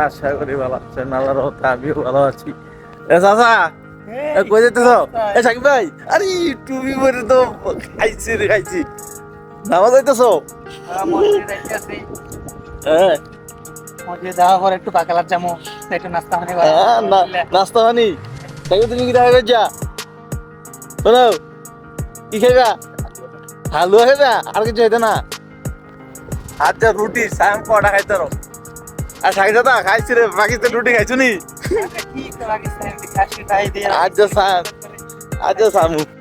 আশা করি ভালো আছেন, আল্লাহর রহমতে আমিও ভালো আছি। চাচা কই যেতেছ? সাকিব ভাই, আরে তুমি বলে তো খাইছি রে, খাইছি। নামাজ যাইতেছ? হ্যাঁ, যাওয়ার পর একটু বাকালার যাবো, একটু নাস্তা পানি নাস্তা পানি। তুমি কি দেখা যা বলো, কি খাইবা? হালুয়া খাইবা? আর কিছু খাইতে না? আর যা রুটি সাম কটা খাইতে রো। আর সাকি দাদা খাইছি রে, পাকিস্তান রুটি খাইছো নি?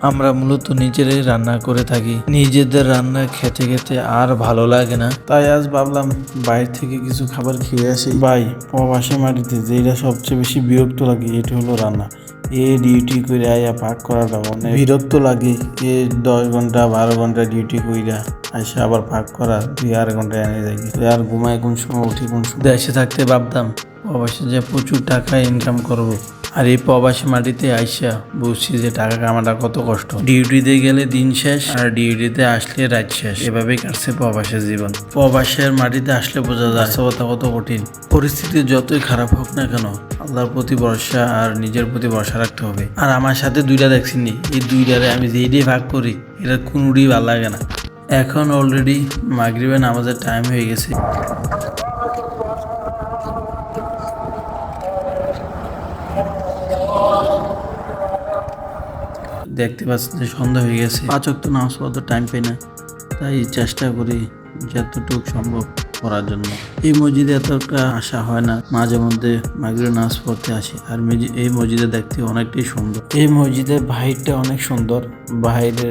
আমরা মূলত নিজেরাই রান্না করে থাকি, নিজেদের রান্না খেতে খেতে আর ভালো লাগে না, তাই আজ ভাবলাম বাইরে থেকে কিছু খাবার খেয়ে আসি। ভাই, প্রবাসী মাটিতে যেটা সবচেয়ে বেশি বিরক্ত লাগে এটা হলো রান্না। ডিউটি করে আয়া পাক করাটা অনেক বিরক্ত লাগে। 10 ঘন্টা 12 ঘন্টা ডিউটি কইরা আসে আবার পাক করা 2-2.5 ঘন্টা এনে যাই। আর ঘুমায় কোন সময়, উঠি কোন সময়। দেশে থাকতে ভাবতাম প্রবাসে যে প্রচুর টাকা ইনকাম করব, আর এই প্রবাসী মাটিতে আইসা বুঝছি যে টাকা কামাটা কত কষ্ট। ডিউটিতে গেলে দিন শেষ, আর ডিউটিতে আসলে রাত শেষ। এভাবেই কাটছে প্রবাসের জীবন। প্রবাসের মাটিতে আসলে বোঝা যায় বাস্তবতা কত কঠিন। পরিস্থিতি যতই খারাপ হোক না কেন, আল্লাহর প্রতি ভরসা আর নিজের প্রতি ভরসা রাখতে হবে। আর আমার সাথে 2টা দেখছিনি, এই 2টারে আমি যেইটাই ভাগ করি এটা কোনোটাই ভালো লাগে না। এখন অলরেডি মাগরিবের নামাজের টাইম হয়ে গেছে। দেখতে পাচ্ছি যে সন্ধ্যা হয়ে গেছে, 5 ওয়াক্ত নামাজ পড়তে টাইম পাই না, তাই চেষ্টা করি যতটুকু সম্ভব পড়ার জন্য। এই মসজিদে এতটা আসা হয় না, মাঝে মধ্যে মাগরিবের নামাজ পড়তে আসি। আর এই মসজিদে দেখতে অনেকটাই সুন্দর। এই মসজিদের বাহিরটা অনেক সুন্দর। বাইরে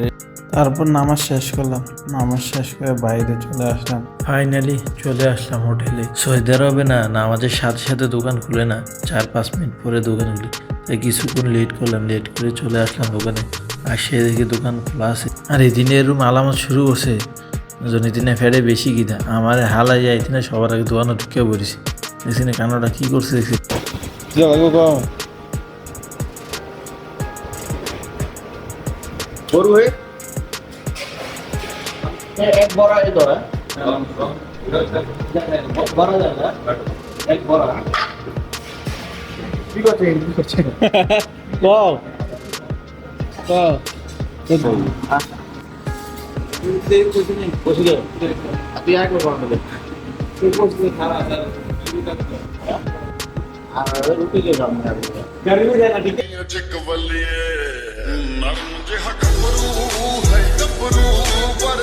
তারপর নামাজ শেষ করলাম, নামাজ শেষ করে বাইরে চলে আসলাম। ফাইনালি চলে আসলাম হোটেলে। সৌদি আরবে না নামাজের সাথে সাথে দোকান খুলে না, 4-5 মিনিট পরে দোকান খুলে। তাই কিছুক্ষণ লেট করলাম, লেট করে চলে আসলাম দোকানে। আর সে দেখে দোকান খোলা আছে। আর এই দিনে এরকম আলামত শুরু করছে, দিনে ফেরে বেশি কিনা আমার হালাই যাই না, সবার আগে দোকানে ঢুকে পড়েছি। দেখছি না কানোটা কি করছে দেখছি। এক বড় এই ধরা বড় যায় না, এক বড় কি করছে বল বল তুই কইছিস না কইছিস তুই আগে বল না তুই কইছিস খারাপ আর রুটি কে দাম না গাড়ি में जाना ठीक है चिकवलिए नर्म जे हक बरू है गबरू पर